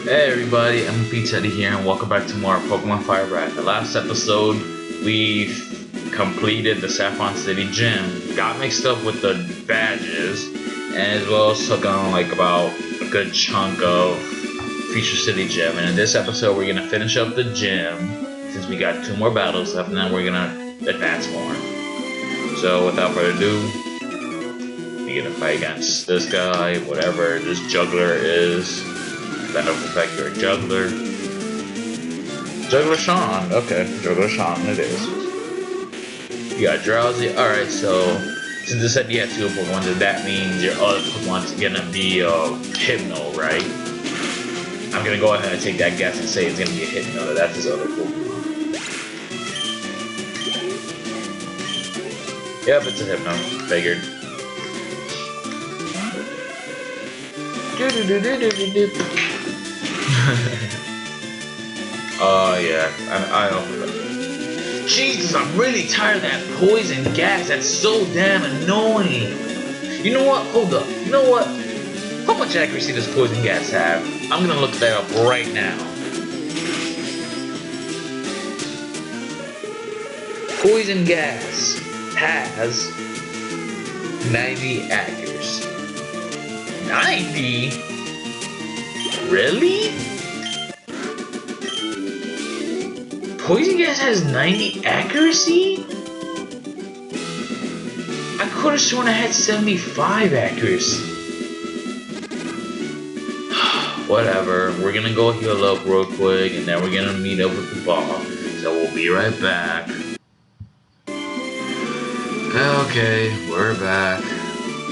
Hey everybody, I'm Teddy here and welcome back to more Pokemon Fire Red. The last episode, we completed the Saffron City Gym, got mixed up with the badges, and as well as took on like about a good chunk of Fushia City Gym. And in this episode, we're gonna finish up the gym since we got 2 more battles left, and then we're gonna advance more. So without further ado, we're gonna fight against this guy, whatever this juggler is. That will affect your juggler. Juggler Sean. Okay, Juggler Sean it is. You got Drowsy. Alright, so since it said you have 2 Pokemon, that means your other Pokemon's gonna be Hypno, right? I'm gonna go ahead and take that guess and say it's gonna be a Hypno. That's his other Pokemon. Yep, it's a Hypno. Figured. Oh yeah, I know. Jesus, I'm really tired of that poison gas. That's so damn annoying. You know what? Hold up. You know what? How much accuracy does poison gas have? I'm gonna look that up right now. Poison gas has 90 accuracy. 90? Really? Poison gas has 90 accuracy? I could have sworn I had 75 accuracy. Whatever, we're gonna go heal up real quick and then we're gonna meet up with the boss. So we'll be right back. Okay, we're back.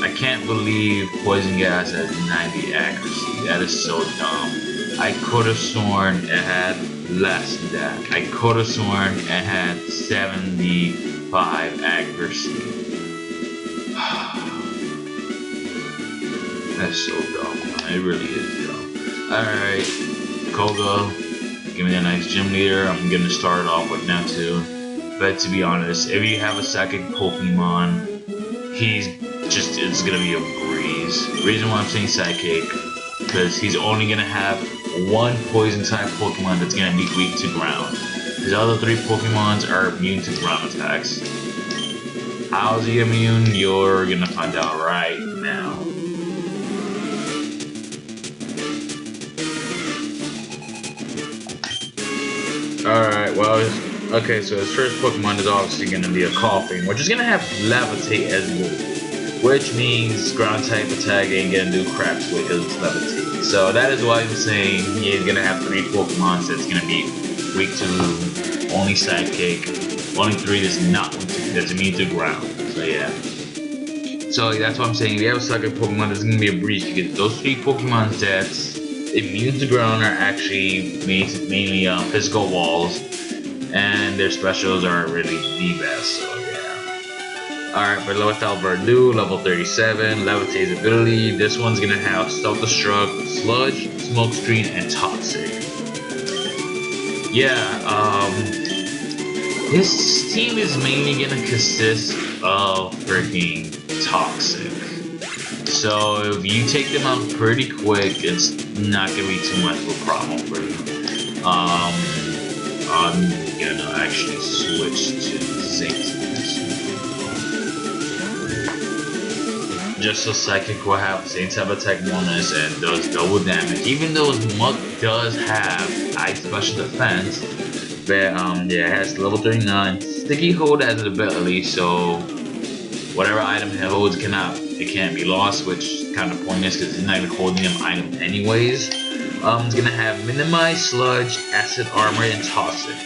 I can't believe poison gas has 90 accuracy. That is so dumb. I could have sworn it had less than that. I could have sworn it had 75 accuracy. That's so dumb. It really is dumb. Alright, Koga, give me a nice gym leader. I'm gonna start off with Neptune. But to be honest, if you have a second Pokemon, it's gonna be a breeze. The reason why I'm saying Psychic, because he's only gonna have 1 poison type Pokemon that's gonna be weak to ground. His other 3 Pokemons are immune to ground attacks. How's he immune? You're gonna find out right now. Alright, well, okay, so his first Pokemon is obviously gonna be a Coughing, which is gonna have Levitate as well. Which means ground type attack ain't gonna do crap to it because it's Levitate. So that is why I'm saying he's gonna have 3 Pokemon that's gonna be weak to only Sidekick. Only 3 that's immune to ground. So yeah. So that's what I'm saying. If you have a second Pokemon, there's gonna be a breach because those 3 Pokemon that's immune to ground are actually mainly physical walls, and their specials are really the best. So yeah. Alright, but without further ado, level 37, Levitate's ability. This one's gonna have Self-Destruct, Sludge, Smokescreen, and Toxic. Yeah, his team is mainly gonna consist of freaking Toxic. So if you take them out pretty quick, it's not gonna be too much of a problem for you. I'm gonna actually switch to Zinc. Just so Psychic will have the same type of attack bonus and does double damage. Even though his Muk does have Ice Special Defense, but yeah, it has level 39. Sticky Hold as an ability, so whatever item it holds it can't be lost, which kind of pointless because it's not even holding an item anyways. It's gonna have Minimize, Sludge, Acid Armor, and Toxic.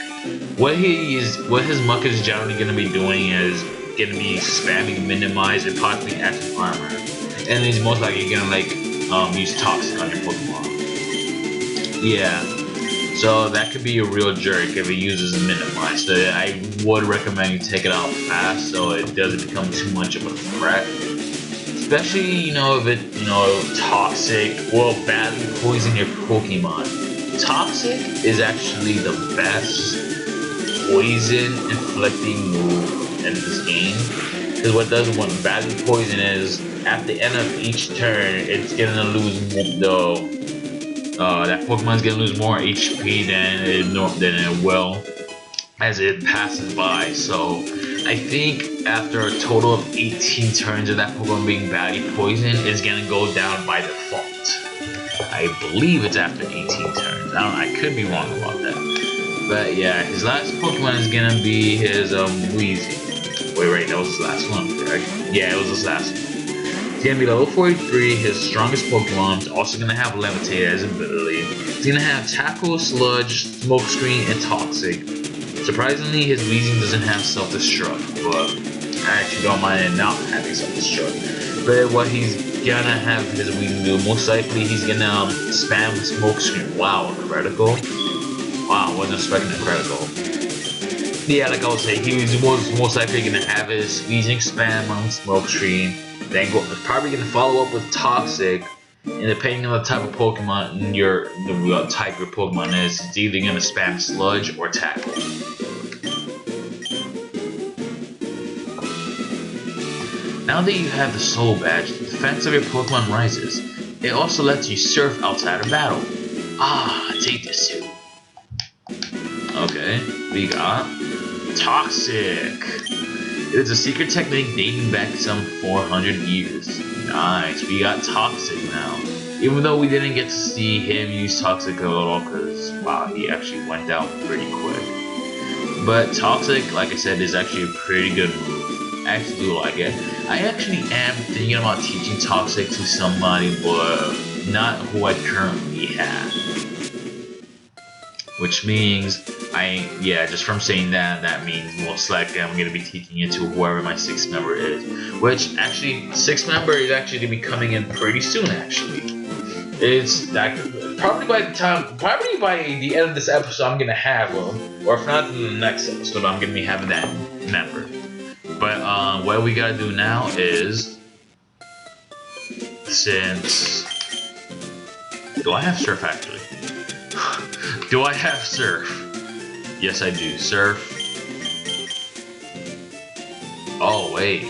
What his Muk is generally gonna be doing is gonna be spamming Minimize and possibly Acid Armor, and he's most likely gonna use Toxic on your Pokemon. Yeah, so that could be a real jerk if he uses Minimize. So I would recommend you take it out fast so it doesn't become too much of a threat. Especially, if it, Toxic will badly poison your Pokemon. Toxic is actually the best poison inflicting move in this game. Because what does one badly poison is, at the end of each turn, it's gonna lose that Pokemon's gonna lose more HP than it will as it passes by. So I think after a total of 18 turns of that Pokemon being badly poisoned, it's gonna go down by default. I believe it's after 18 turns. I could be wrong about that. But yeah, his last Pokemon is gonna be his Weezy. Wait, that was his last one, correct? Yeah, it was his last one. He's gonna be level 43, his strongest Pokemon. He's also gonna have Levitate as ability. He's gonna have Tackle, Sludge, Smokescreen, and Toxic. Surprisingly, his Weezing doesn't have Self-Destruct, but I actually don't mind it not having Self-Destruct. But what he's gonna have his Weezing do, most likely he's gonna spam Smokescreen. Wow, a critical? Wow, wasn't expecting a critical. Yeah, like I was saying, he was most likely gonna have his Weezing spam on Smokescreen, then probably gonna follow up with Toxic, and depending on the type of Pokemon the type your Pokemon is, it's either gonna spam Sludge or Tackle. Now that you have the Soul Badge, the defense of your Pokemon rises. It also lets you surf outside of battle. Ah, take this too. Okay, we got Toxic. It is a secret technique dating back some 400 years. Nice, we got Toxic now. Even though we didn't get to see him use Toxic at all, because wow, he actually went down pretty quick. But Toxic, like I said, is actually a pretty good move. I actually do like it. I actually am thinking about teaching Toxic to somebody, but not who I currently have. Which means, just from saying that, that means most likely I'm going to be teaching it to whoever my 6th member is. Which, actually, 6th member is actually going to be coming in pretty soon, actually. It's that, probably by the end of this episode, I'm going to have one. Or if not, in the next episode, I'm going to be having that member. But what we gotta do now is, since, do I have Surf actually? Do I have Surf? Yes, I do. Surf. Oh wait.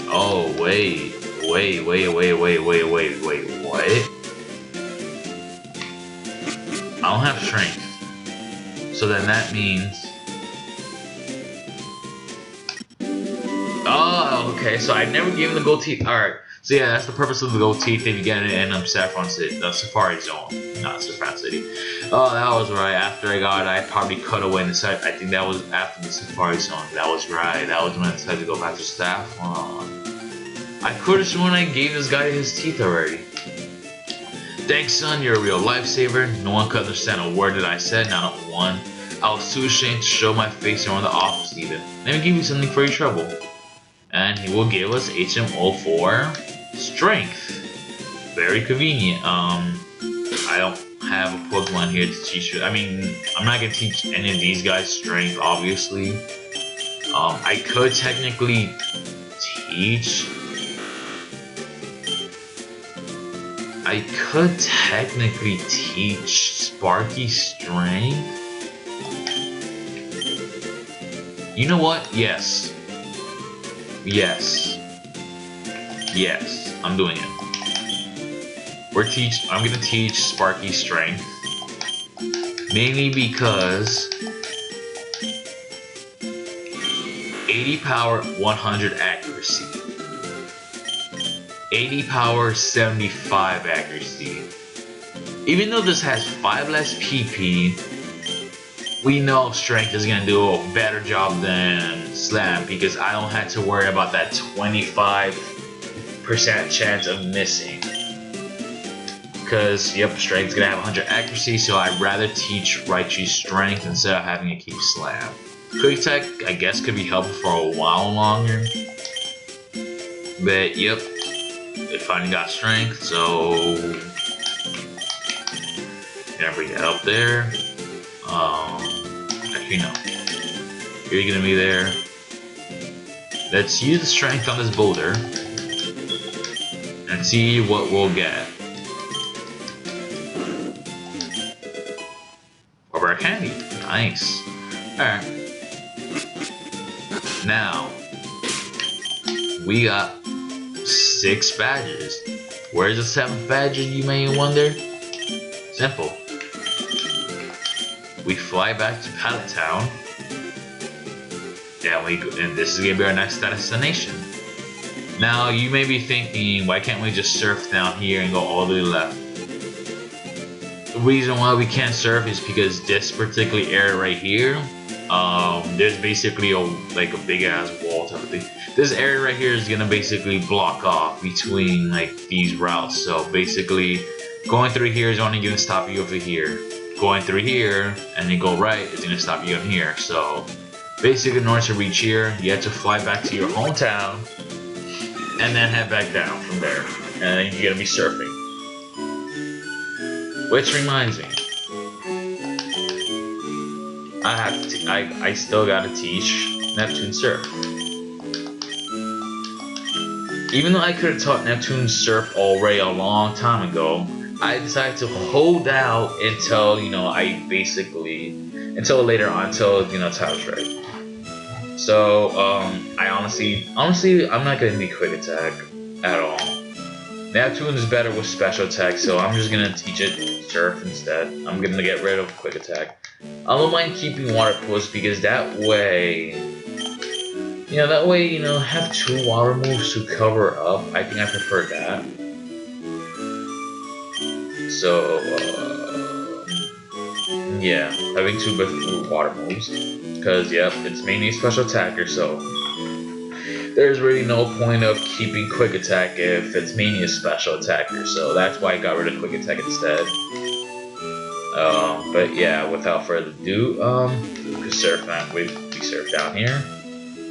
Oh wait. Wait. What? I don't have Strength. So then that means. Oh, okay, so I never gave him the gold teeth. Alright, so yeah, that's the purpose of the gold teeth if you get it in Saffron City, the Safari Zone, not Saffron City. Oh, that was right. After I got it, I probably cut away in the side. I think that was after the Safari Zone. That was right. That was when I decided to go back to Saffron. I could have sworn I gave this guy his teeth already. Thanks, son. You're a real lifesaver. No one could understand a word that I said, not one. I was too ashamed to show my face around the office even. Let me give you something for your trouble. And he will give us HMO for Strength. Very convenient. I don't have a Pokemon here to teach you. I mean, I'm not gonna teach any of these guys Strength, obviously. I could technically teach. Sparky Strength. You know what? Yes. Yes, I'm doing it. I'm gonna teach Sparky Strength. Mainly because 80 power, 100 accuracy. 80 power, 75 accuracy. Even though this has 5 less PP, we know Strength is gonna do a better job than Slam because I don't have to worry about that 25% chance of missing. Because, yep, Strength's gonna have 100 accuracy, so I'd rather teach Raichu Strength instead of having to keep Slam. Quick Tech, I guess, could be helpful for a while longer. But, yep, it finally got Strength, so gonna bring it up there. Actually, no. You're gonna be there. Let's use the Strength on this boulder and see what we'll get. Rubber candy. Nice. Alright. Now, we got 6 badges. Where's the 7th badge, you may wonder? Simple. We fly back to Pallet Town. And this is gonna be our next destination. Now you may be thinking, why can't we just surf down here and go all the way left? The reason why we can't surf is because this particular area right here, there's basically a big ass wall type of thing. This area right here is gonna basically block off between like these routes. So basically, going through here is only gonna stop you over here. Going through here and then go right is gonna stop you on here. So basically, in order to reach here, you have to fly back to your hometown and then head back down from there. And then you're gonna be surfing. Which reminds me, I still gotta teach Neptune surf. Even though I could have taught Neptune surf already a long time ago, I decided to hold out until until later on, until time's right. So I honestly, I'm not gonna need quick attack at all. Neptune is better with special attack, so I'm just gonna teach it surf instead. I'm gonna get rid of quick attack. I don't mind keeping water pose because that way, have 2 water moves to cover up. I think I prefer that. So yeah, having 2 water moves, because it's mainly special attacker, so there's really no point of keeping quick attack if it's mainly a special attacker. So that's why I got rid of quick attack instead. But yeah, without further ado, we surf down here.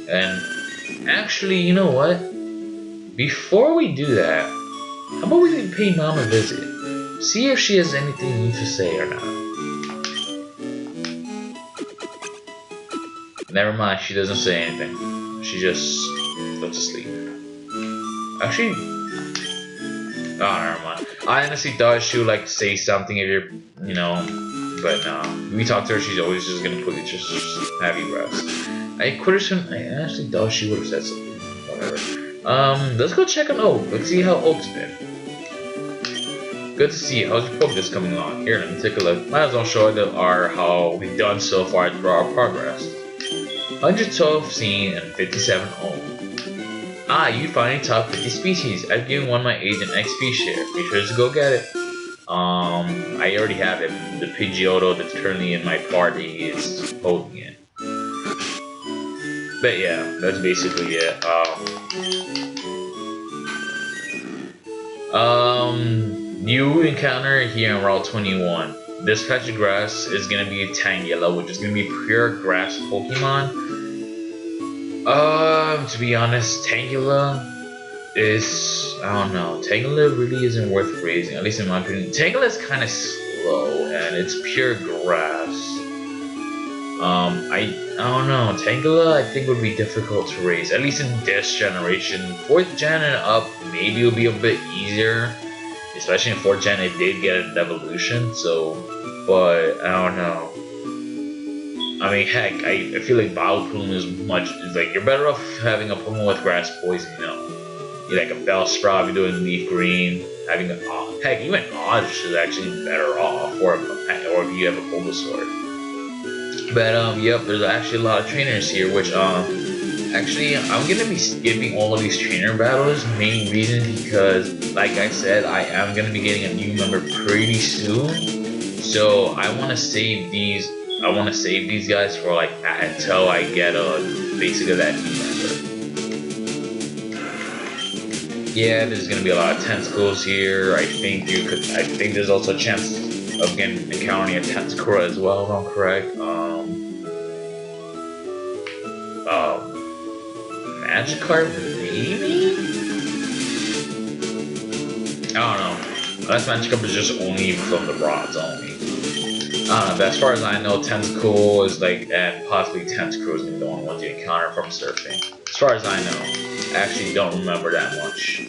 And actually, you know what? Before we do that, how about we pay Mom a visit? See if she has anything new to say or not. Never mind, she doesn't say anything. She just goes to sleep. Actually, never mind. I honestly thought she would say something if you're, but no. We talked to her, she's always just gonna just have you rest. I actually thought she would have said something. Whatever. Let's go check on Oak. Let's see how Oak's been. Good to see you. How's your progress coming along? Here, let me take a look. Might as well show how we've done so far through our progress. 112 seen and 57 owned. Ah, you finally top 50 species. I've given one my age and XP share. Be sure to go get it. I already have it. The Pidgeotto that's currently in my party is holding it. But yeah, that's basically it. You encounter here in Route 21. This patch of grass is gonna be a Tangela, which is gonna be pure grass Pokemon. To be honest, Tangela is, I don't know, Tangela really isn't worth raising, at least in my opinion. Tangela is kind of slow, and it's pure grass. I don't know, Tangela I think would be difficult to raise, at least in this generation. 4th gen and up, maybe it'll be a bit easier. Especially in 4th gen, it did get an evolution, so, but I don't know. I mean, heck, I feel like Vileplume is you're better off having a Pokemon with grass poison, You're like a Bellsprout, you're doing leaf green, having heck, even Oddish is actually better off, or if you have a Bulbasaur. But, yep, there's actually a lot of trainers here, which, actually, I'm gonna be skipping all of these trainer battles. Main reason because, like I said, I am gonna be getting a new member pretty soon. So I want to save these. I want to save these guys for until I get basically that new member. Yeah, there's gonna be a lot of tentacles here. I think there's also a chance of encountering a tentacle as well, if I'm correct. Magikarp, maybe? I don't know. Unless Magikarp is just only from the bronze only. I don't know, but as far as I know, Tentacool is and possibly Tentacruel is the only ones you encounter from surfing. As far as I know. I actually don't remember that much.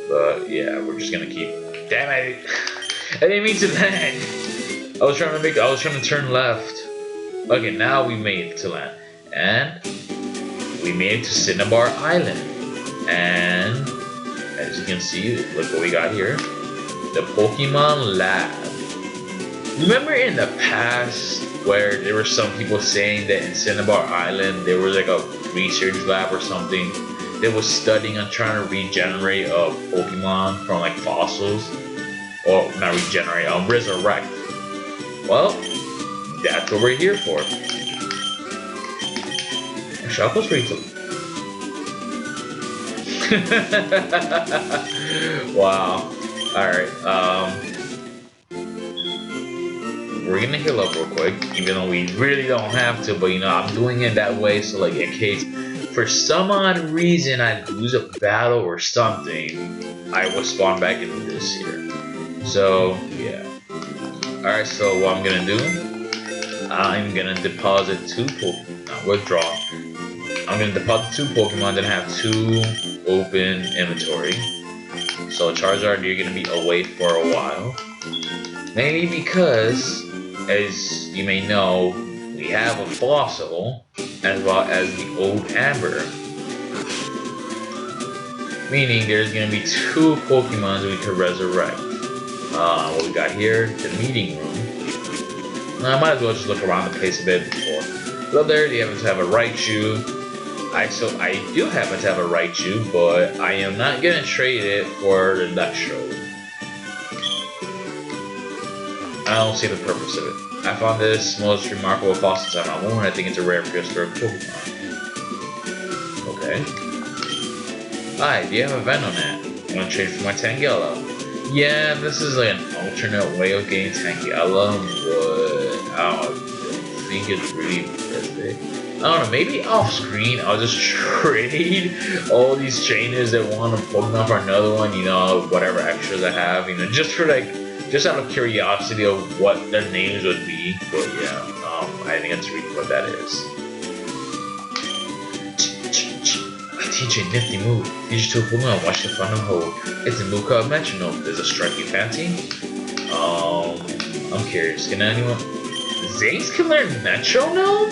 But yeah, we're just gonna keep. Damn it! I didn't mean to land! I was trying to turn left. Okay, now we made it to land. And we made it to Cinnabar Island, and as you can see, look what we got here, the Pokemon Lab. Remember in the past where there were some people saying that in Cinnabar Island there was like a research lab or something that was studying on trying to regenerate a Pokemon from like fossils? Or not regenerate, resurrect. Well, that's what we're here for. Shuffle's pretty cool. Wow. Alright, we're gonna heal up real quick, even though we really don't have to, but you know, I'm doing it that way so like in case for some odd reason I lose a battle or something, I will spawn back into this here. So, yeah. Alright, so what I'm gonna do, I'm gonna deposit 2 Pokemon, withdraw. I'm gonna deposit 2 Pokemon, then have 2 open inventory. So Charizard, you're gonna be away for a while. Mainly because, as you may know, we have a fossil, as well as the old Amber. Meaning there's gonna be 2 Pokemon we could resurrect. What we got here, the meeting room. I might as well just look around the place a bit before. Well, there you happen to have a Raichu. I do happen to have a Raichu, but I am not gonna trade it for the Electrode. I don't see the purpose of it. I found this most remarkable fossil on my own. I think it's a rare prehistoric Pokemon. Okay. Hi, do you have a Venonat? You want to trade for my Tangela? Yeah, this is like an alternate way of getting Tangela, but I don't think it's really worth it. I don't know, maybe off screen I'll just trade all these trainers that want a Pokemon for another one, you know, whatever extras I have, you know, just for like, just out of curiosity of what their names would be. But yeah, I think that's really what that is. I teach you a nifty move. Teach you to a Pokemon, watch the final hold. It's a Muka metronome. Does it strike you fancy? I'm curious. Can anyone... Zace can learn metronome?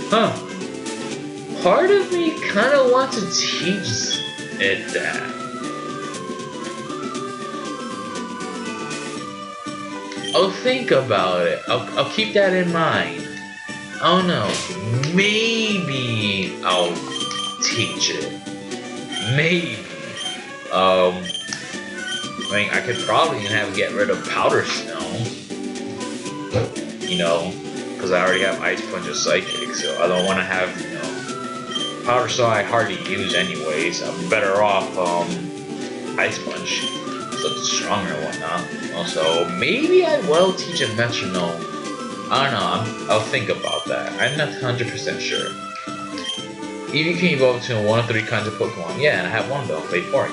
Huh. Part of me kind of wants to teach it that. I'll think about it. I'll keep that in mind. I don't know. Maybe I'll teach it. Maybe. I mean, I could probably get rid of Powder Snow. You know, because I already have Ice Punch and Psychic, so I don't want to have, you know, Powder Snow I hardly use anyways. I'm better off Ice Punch, so it's stronger and whatnot. Also, maybe I will teach a metronome. I don't know, I'll think about that. I'm not 100% sure. Eevee can evolve to 1 of 3 kinds of Pokemon. Yeah, and I have one though, Vaporeon.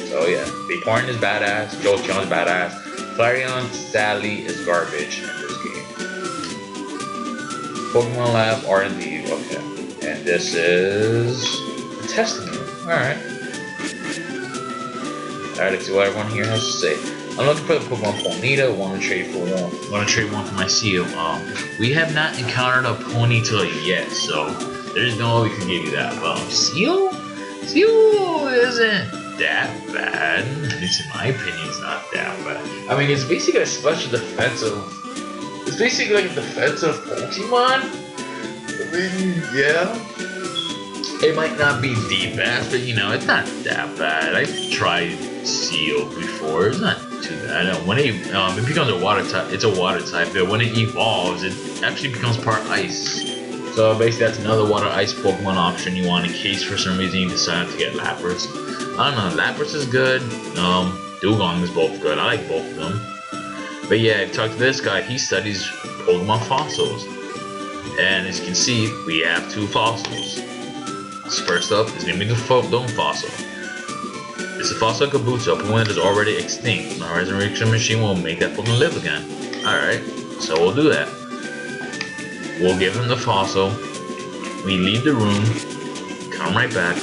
So yeah, Vaporeon is badass, Jolteon is badass, Flareon sadly is garbage in this game. Pokemon Lab R&D, okay. And this is the testing room. Alright. Alright, let's see what everyone here has to say. I'm looking for the Pokemon Ponyta. Want to trade one for my Seal. We have not encountered a Ponyta yet, so there's no way we can give you that. Well, Seal isn't that bad. At least in my opinion, it's not that bad. I mean, it's basically a special defensive. It's basically like a defensive Pokemon. I mean, yeah. It might not be the best, but you know, it's not that bad. I've tried Seal before. It's not too bad. When it becomes a water type, it's a water type, but when it evolves, it actually becomes part ice. So basically that's another water ice Pokemon option you want in case for some reason you decide to get Lapras. I don't know, Lapras is good, Dugong is both good, I like both of them. But yeah, if you talk to this guy, he studies Pokemon fossils. And as you can see, we have 2 fossils. First up is going to be the Dome Fossil. It's a fossil Kabuto, a Pokemon that is already extinct. My resurrection machine will make that Pokemon live again. Alright, so we'll do that. We'll give him the fossil. We leave the room, come right back,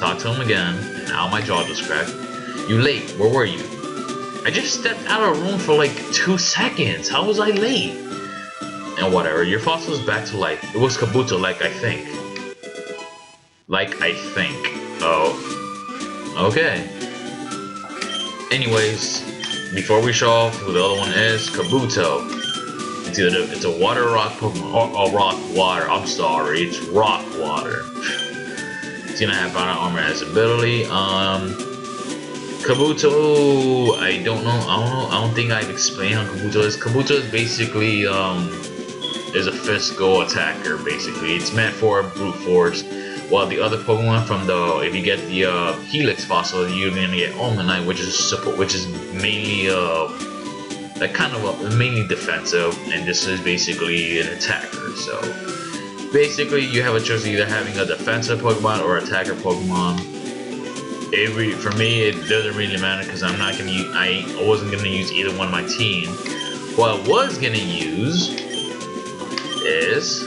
talk to him again, and now my jaw just cracked. You late, where were you? I just stepped out of the room for like 2 seconds. How was I late? And whatever, your fossil is back to life. It was Kabuto, like I think. Oh, okay. Anyways, before we show off who the other one is, Kabuto. It's a water rock Pokemon, or rock water. I'm sorry, it's rock water. It's gonna have Violent Armor as ability. Kabuto, I don't know. I don't think I've explained how Kabuto is. Kabuto is basically is a physical attacker. Basically, it's meant for brute force. While the other Pokemon from the, if you get the Helix fossil, you're gonna get Omanyte, which is mainly like kind of mainly defensive, and this is basically an attacker. So basically, you have a choice of either having a defensive Pokemon or attacker Pokemon. For me, it doesn't really matter because I'm not gonna use. I wasn't gonna use either one of my team. What I was gonna use is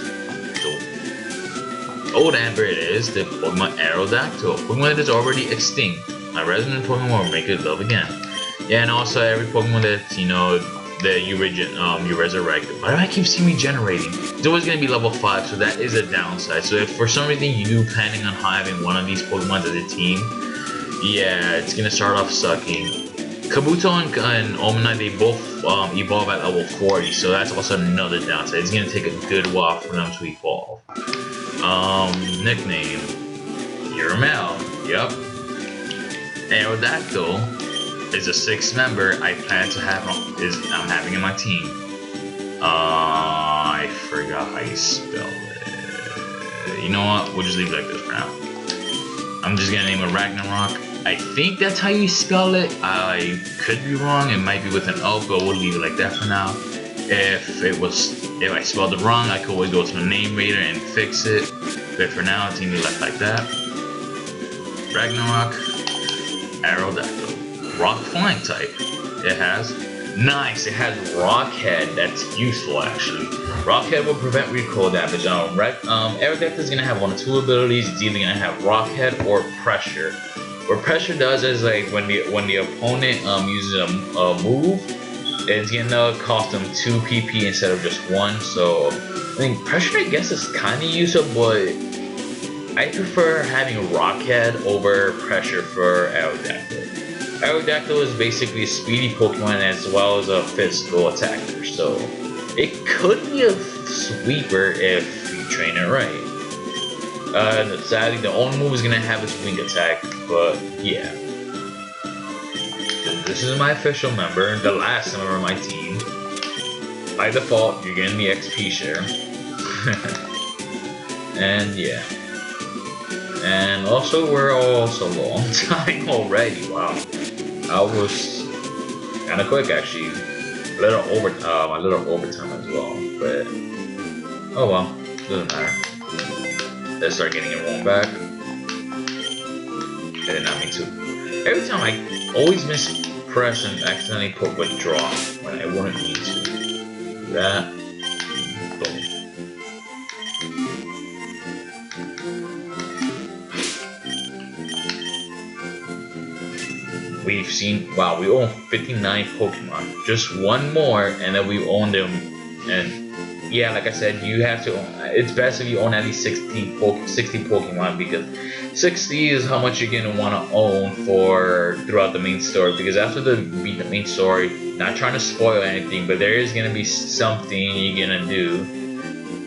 the old Amber. It is the Pokemon Aerodactyl, Pokemon that is already extinct. My resident Pokemon will make it live again. Yeah, and also every Pokemon that that you resurrect. Why do I keep seeing regenerating? It's always gonna be level 5, so that is a downside. So if for some reason you do planning on having one of these Pokemon as a team, yeah, it's gonna start off sucking. Kabuto and Omanyte, they both evolve at level 40, so that's also another downside. It's gonna take a good while for them to evolve. Nickname, Uramel. Yep. Aerodactyl is a 6th member I plan to have. I'm having in my team. I forgot how you spell it. You know what? We'll just leave it like this for now. I'm just gonna name it Ragnarok. I think that's how you spell it. I could be wrong. It might be with an O, but we'll leave it like that for now. If I spelled it wrong, I could always go to the name reader and fix it. But for now, it's gonna be left like that. Ragnarok, Aerodactyl, Rock Flying type. It has nice. It has Rock Head. That's useful actually. Rock Head will prevent recoil damage. Aerodactyl is gonna have one of two abilities. It's either gonna have Rock Head or Pressure. What Pressure does is like when the opponent uses a move, it's gonna cost them 2 PP instead of just 1. So I think Pressure, I guess, is kind of useful, but I prefer having Rockhead over Pressure for Aerodactyl. Aerodactyl is basically a speedy Pokemon as well as a physical attacker, so it could be a sweeper if you train it right. Sadly, the only move is gonna have is Wing Attack, but yeah. This is my official member, the last member of my team. By default, you're getting the XP share. And yeah. And also, we're also low on time already. Wow. I was kind of quick actually. A little overtime as well. But oh well, doesn't matter. Let's start getting everyone back. I did not mean to. Every time I always mispress and accidentally put withdraw when I wouldn't need to. That. Boom. We've seen, wow, we own 59 Pokemon. Just one more, and then we own them. And yeah, like I said, you have to own, it's best if you own at least 60 Pokemon, because 60 is how much you're gonna want to own for throughout the main story. Because after beat the main story, not trying to spoil anything, but there is gonna be something you're gonna do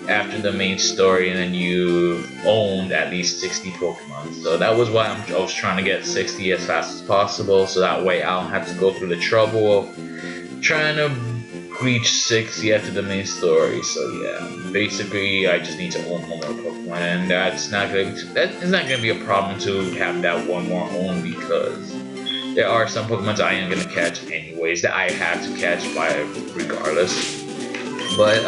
after the main story, and then you owned at least 60 Pokemon. So that was why I was trying to get 60 as fast as possible, so that way I don't have to go through the trouble of trying to reach 60 after the main story. So yeah, basically I just need to own one more Pokemon, and that's not gonna be a problem to have that one more own, because there are some Pokemon I am gonna catch anyways that I have to catch by regardless. But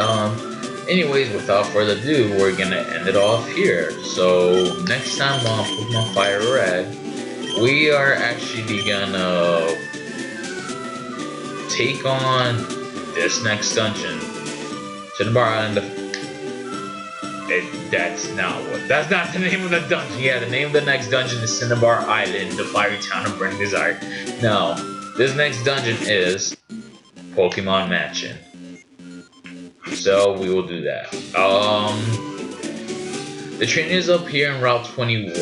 anyways, without further ado, we're gonna end it off here. So next time on Pokemon Fire Red, we are actually gonna take on this next dungeon, Cinnabar Island. That's not the name of the dungeon. Yeah, the name of the next dungeon is Cinnabar Island, the fiery town of Burning Desire. No, this next dungeon is Pokemon Mansion. So we will do that. The train is up here in Route 21.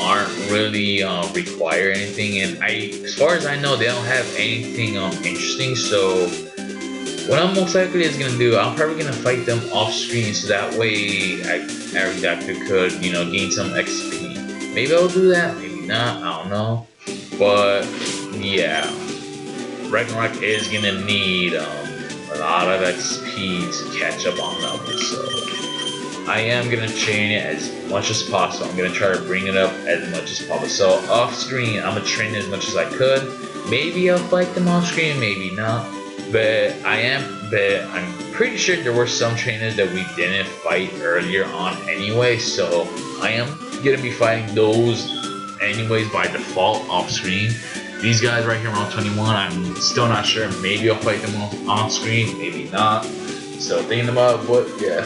aren't really require anything, and as far as I know, they don't have anything interesting. So what I'm most likely is gonna do, I'm probably gonna fight them off screen, so that way I could gain some XP. Maybe I'll do that, maybe not. I don't know, but yeah, Ragnarok is gonna need a lot of XP to catch up on levels. So I am gonna train it as much as possible. I'm gonna try to bring it up as much as possible. So off screen, I'm gonna train as much as I could. Maybe I'll fight them off screen, maybe not. But I'm pretty sure there were some trainers that we didn't fight earlier on anyway. So I am gonna be fighting those anyways by default off screen. These guys right here around 21, I'm still not sure. Maybe I'll fight them on screen, maybe not. So thinking about it, but yeah.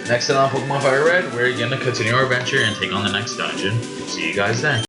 Next time on Pokemon Fire Red, we're gonna continue our adventure and take on the next dungeon. See you guys then.